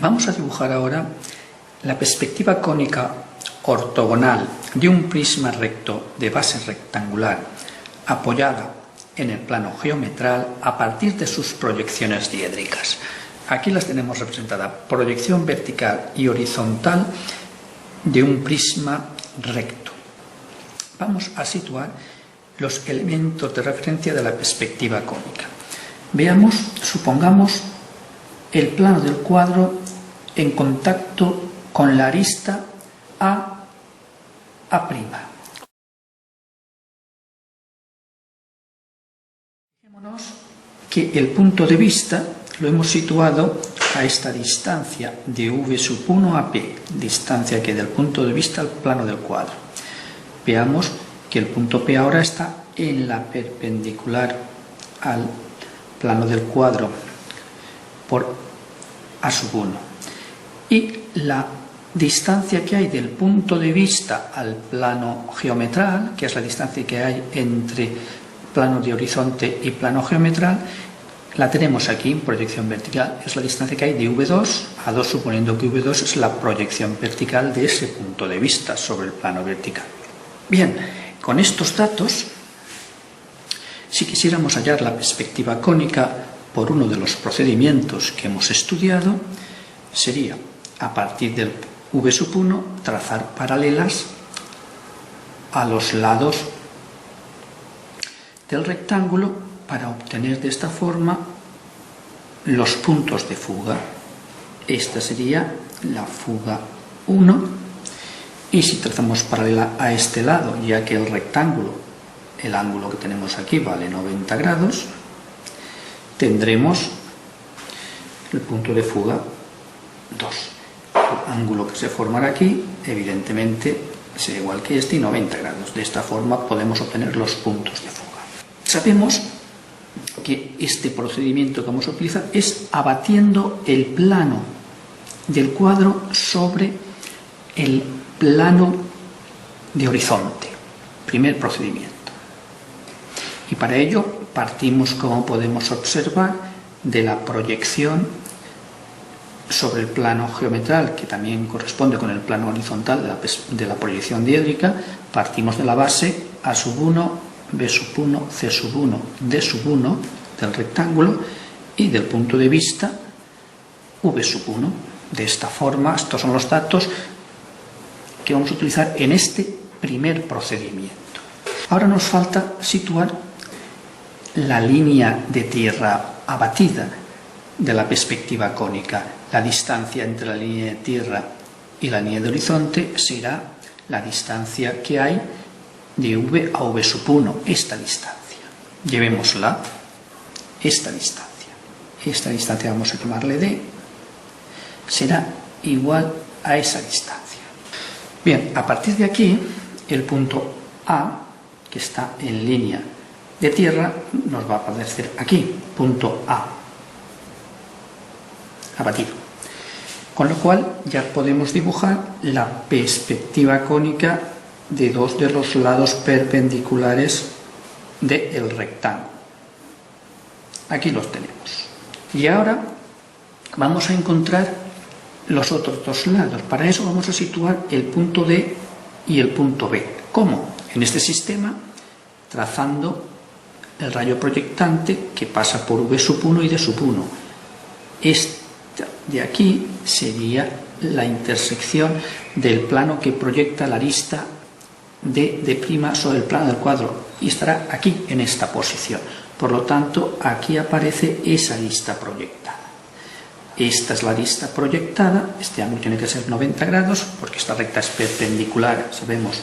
Vamos a dibujar ahora la perspectiva cónica ortogonal de un prisma recto de base rectangular apoyada en el plano geometral a partir de sus proyecciones diédricas. Aquí las tenemos representadas: proyección vertical y horizontal de un prisma recto. Vamos a situar los elementos de referencia de la perspectiva cónica. Veamos, supongamos el plano del cuadro en contacto con la arista A'. Fijémonos que el punto de vista lo hemos situado a esta distancia de V1 a P, distancia que del punto de vista al plano del cuadro. Veamos que el punto P ahora está en la perpendicular al plano del cuadro por A1. Y la distancia que hay del punto de vista al plano geometral, que es la distancia que hay entre plano de horizonte y plano geometral, la tenemos aquí en proyección vertical. Es la distancia que hay de V2 a 2, suponiendo que V2 es la proyección vertical de ese punto de vista sobre el plano vertical. Bien, con estos datos, si quisiéramos hallar la perspectiva cónica por uno de los procedimientos que hemos estudiado, sería, a partir del V1, trazar paralelas a los lados del rectángulo para obtener de esta forma los puntos de fuga. Esta sería la fuga 1, y si trazamos paralela a este lado, ya que el rectángulo, el ángulo que tenemos aquí vale 90 grados, tendremos el punto de fuga 2. El ángulo que se formará aquí, evidentemente, será igual que este y 90 grados. De esta forma podemos obtener los puntos de fuga. Sabemos que este procedimiento que vamos a utilizar es abatiendo el plano del cuadro sobre el plano de horizonte. Primer procedimiento. Y para ello partimos, como podemos observar, de la proyección sobre el plano geometral, que también corresponde con el plano horizontal de la proyección diédrica. Partimos de la base A1, B1, C1, D1 del rectángulo y del punto de vista V1. De esta forma, estos son los datos que vamos a utilizar en este primer procedimiento. Ahora nos falta situar la línea de tierra abatida de la perspectiva cónica. La distancia entre la línea de tierra y la línea de horizonte será la distancia que hay de V a V1, esta distancia. Llevémosla, esta distancia vamos a llamarle D, será igual a esa distancia. Bien, a partir de aquí, el punto A, que está en línea de tierra, nos va a aparecer aquí, punto A, abatido. Con lo cual ya podemos dibujar la perspectiva cónica de dos de los lados perpendiculares del rectángulo. Aquí los tenemos. Y ahora vamos a encontrar los otros dos lados. Para eso vamos a situar el punto D y el punto B. ¿Cómo? En este sistema, trazando el rayo proyectante que pasa por V1 y D1. Esta de aquí sería la intersección del plano que proyecta la arista D' sobre el plano del cuadro, y estará aquí en esta posición. Por lo tanto, aquí aparece esa arista proyectada. Esta es la arista proyectada. Este ángulo tiene que ser 90 grados porque esta recta es perpendicular, sabemos,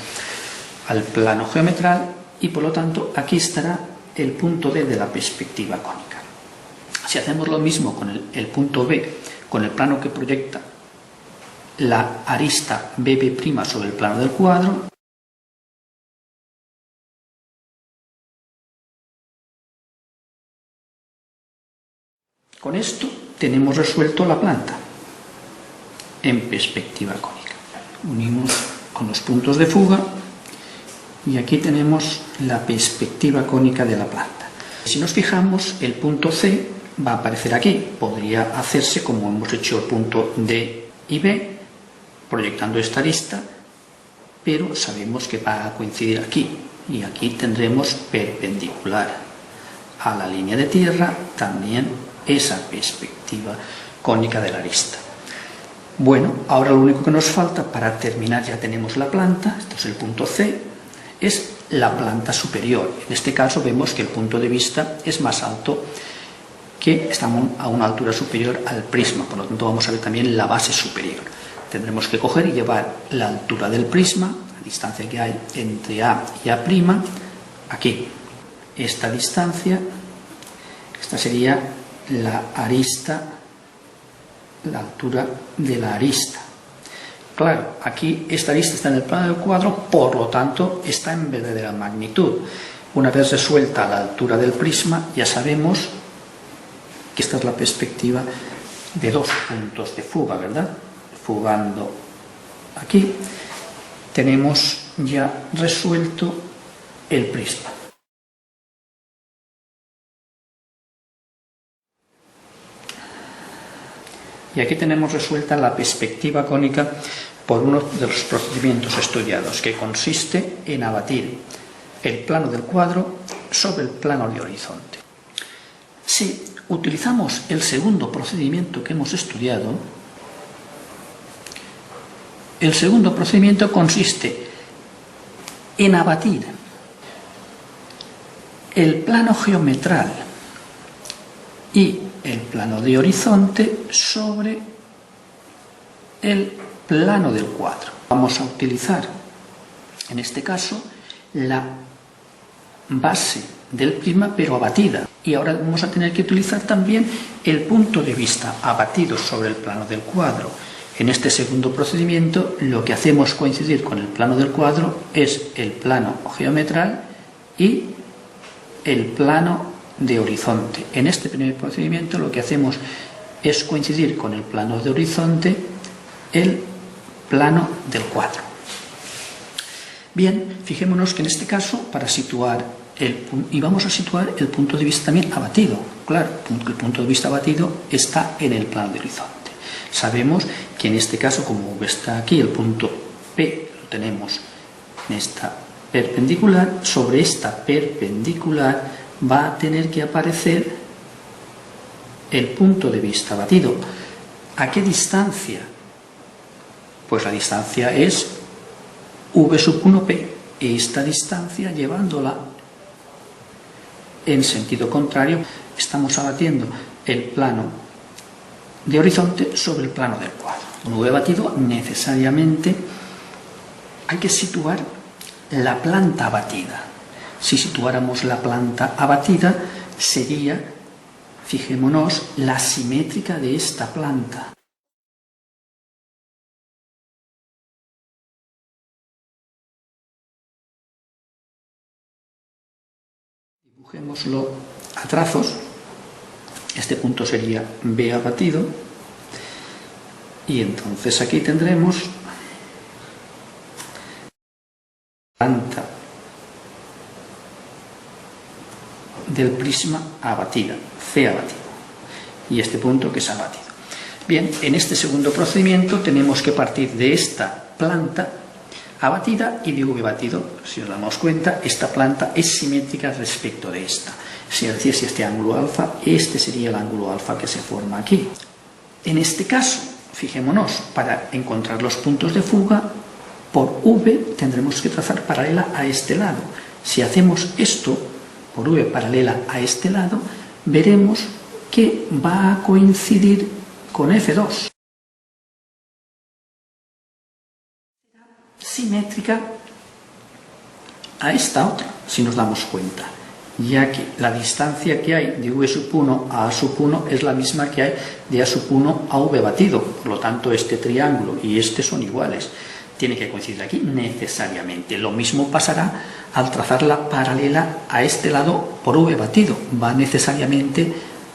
al plano geometral, y por lo tanto aquí estará el punto D de la perspectiva cónica. Si hacemos lo mismo con el punto B, con el plano que proyecta la arista BB' sobre el plano del cuadro, con esto tenemos resuelto la planta en perspectiva cónica. Unimos con los puntos de fuga y aquí tenemos la perspectiva cónica de la planta. Si nos fijamos, el punto C va a aparecer aquí. Podría hacerse como hemos hecho el punto D y B, proyectando esta arista, pero sabemos que va a coincidir aquí, y aquí tendremos perpendicular a la línea de tierra también esa perspectiva cónica de la arista. Bueno, ahora lo único que nos falta para terminar, ya tenemos la planta, esto es el punto C, es la planta superior. En este caso vemos que el punto de vista es más alto, que estamos a una altura superior al prisma, por lo tanto vamos a ver también la base superior. Tendremos que coger y llevar la altura del prisma, la distancia que hay entre A y A', aquí. Esta distancia, esta sería la arista, la altura de la arista. Claro, aquí esta arista está en el plano del cuadro, por lo tanto está en verdadera magnitud. Una vez resuelta la altura del prisma, ya sabemos que esta es la perspectiva de dos puntos de fuga, ¿verdad? Fugando aquí, tenemos ya resuelto el prisma. Y aquí tenemos resuelta la perspectiva cónica por uno de los procedimientos estudiados, que consiste en abatir el plano del cuadro sobre el plano de horizonte. Si utilizamos el segundo procedimiento que hemos estudiado, el segundo procedimiento consiste en abatir el plano geometral y el plano de horizonte sobre el plano del cuadro. Vamos a utilizar, en este caso, la base del prisma, pero abatida. Y ahora vamos a tener que utilizar también el punto de vista abatido sobre el plano del cuadro. En este segundo procedimiento, lo que hacemos coincidir con el plano del cuadro es el plano geometral y el plano de horizonte. En este primer procedimiento lo que hacemos es coincidir con el plano de horizonte el plano del cuadro. Bien, fijémonos que en este caso, para situar y vamos a situar el punto de vista también abatido. Claro, el punto de vista abatido está en el plano de horizonte. Sabemos que en este caso, como está aquí, el punto P lo tenemos en esta perpendicular. Sobre esta perpendicular va a tener que aparecer el punto de vista abatido. ¿A qué distancia? Pues la distancia es V1P. Esta distancia, llevándola en sentido contrario, estamos abatiendo el plano de horizonte sobre el plano del cuadro. Un V abatido, necesariamente hay que situar la planta abatida. Si situáramos la planta abatida, sería, fijémonos, la simétrica de esta planta. Dibujémoslo a trazos. Este punto sería B abatido, y entonces aquí tendremos planta del prisma abatida, C abatido, y este punto que es abatido. Bien, en este segundo procedimiento tenemos que partir de esta planta abatida y de V batido. Si os damos cuenta, esta planta es simétrica respecto de esta. Si hiciese este ángulo alfa, este sería el ángulo alfa que se forma aquí. En este caso, fijémonos, para encontrar los puntos de fuga, por V tendremos que trazar paralela a este lado. Si hacemos esto, por V paralela a este lado, veremos que va a coincidir con F2. Simétrica a esta otra, si nos damos cuenta, ya que la distancia que hay de V1 a A1 es la misma que hay de A1 a V batido. Por lo tanto, este triángulo y este son iguales. Tiene que coincidir aquí necesariamente. Lo mismo pasará al trazarla paralela a este lado por V batido. Va necesariamente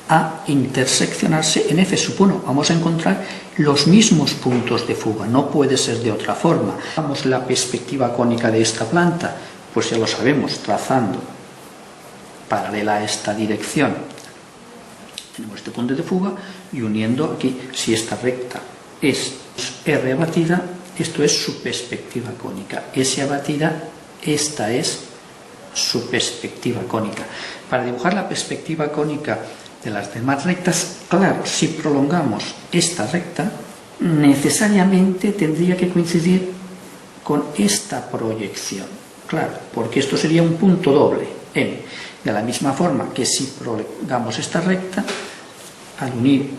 a interseccionarse en F1. Vamos a encontrar los mismos puntos de fuga. No puede ser de otra forma. Vamos la perspectiva cónica de esta planta. Pues ya lo sabemos, trazando paralela a esta dirección Tenemos este punto de fuga y uniendo aquí, si esta recta es R abatida, esto es su perspectiva cónica. S abatida, esta es su perspectiva cónica. Para dibujar la perspectiva cónica de las demás rectas, claro, si prolongamos esta recta, necesariamente tendría que coincidir con esta proyección. Claro, porque esto sería un punto doble, M. De la misma forma que si prolongamos esta recta, al unir,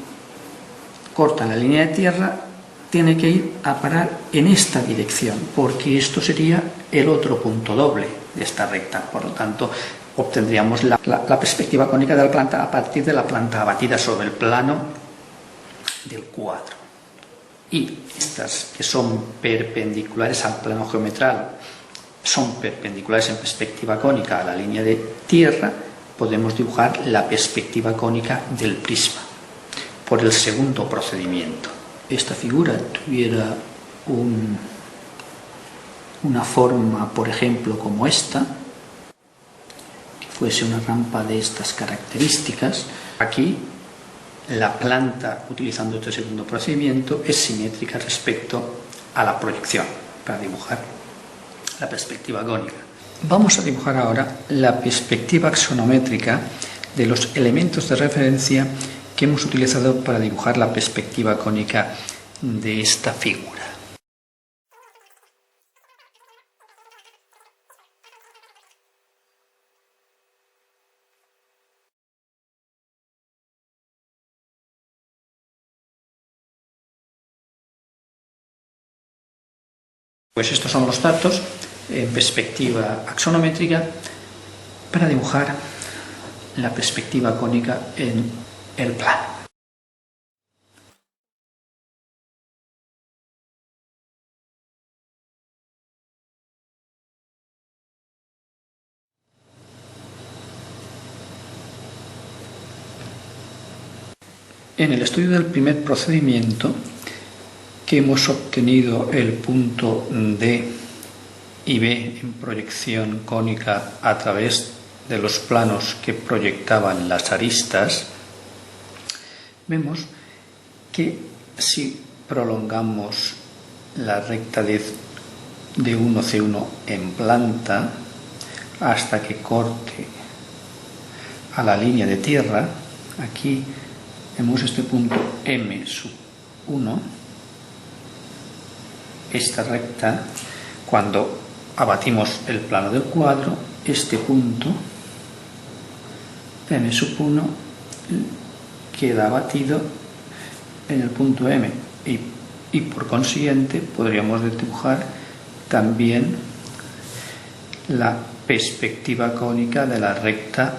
corta la línea de tierra, tiene que ir a parar en esta dirección, porque esto sería el otro punto doble de esta recta. Por lo tanto, obtendríamos la perspectiva cónica de la planta a partir de la planta abatida sobre el plano del cuadro. Y estas que son perpendiculares al plano geometral, son perpendiculares en perspectiva cónica a la línea de tierra, podemos dibujar la perspectiva cónica del prisma por el segundo procedimiento. Esta figura tuviera una forma, por ejemplo, como esta, que fuese una rampa de estas características. Aquí la planta, utilizando este segundo procedimiento, es simétrica respecto a la proyección para dibujar la perspectiva cónica. Vamos a dibujar ahora la perspectiva axonométrica de los elementos de referencia que hemos utilizado para dibujar la perspectiva cónica de esta figura. Pues estos son los datos en perspectiva axonométrica para dibujar la perspectiva cónica en el plano. En el estudio del primer procedimiento, que hemos obtenido el punto D y B en proyección cónica a través de los planos que proyectaban las aristas, vemos que si prolongamos la recta de 1, C1 en planta hasta que corte a la línea de tierra, aquí vemos este punto M sub 1, esta recta, cuando abatimos el plano del cuadro, este punto M sub 1 queda abatido en el punto M y por consiguiente podríamos dibujar también la perspectiva cónica de la recta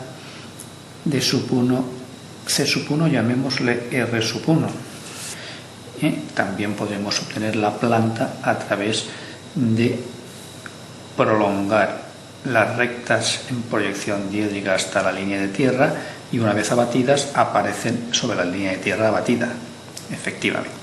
de sub 1, C sub 1, llamémosle R sub 1. También podemos obtener la planta a través de prolongar las rectas en proyección diédrica hasta la línea de tierra y una vez abatidas aparecen sobre la línea de tierra abatida, efectivamente.